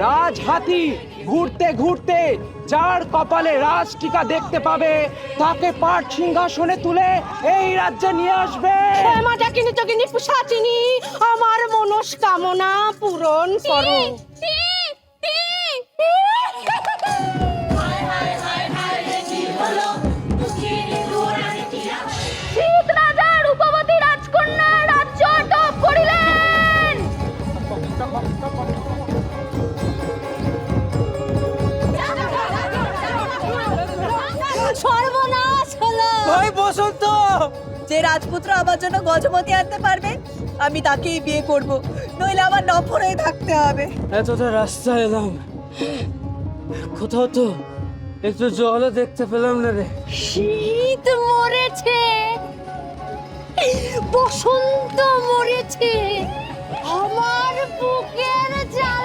রাজহাতি ঘুরতে ঘুরতে যার কপালে রাজ টিকা দেখতে পাবে তাকে পাট সিংহাসনে তুলে এই রাজ্যে নিয়ে আসবে। মাজাকিনি যোগিনী পিশাচিনী, আমার মনস্কামনা পূরণ করো। শীত রাজা রূপবতী রাজকন্যা রাজ্য টপ করিলেন। সর্বনাশ হলো। ওই বসন্ত, যে রাজপুত্র আমার জন্য গজমতি আনতে পারবে আমি তাকেই বিয়ে করব, নইলে আমার নফরেই থাকতে হবে। এতটা রাস্তা এলাম, কোথাও তো একটু জলও দেখতে পেলাম না রে। শীত মরেছে, বসন্ত মরেছে, আমার বুকের জ্বালা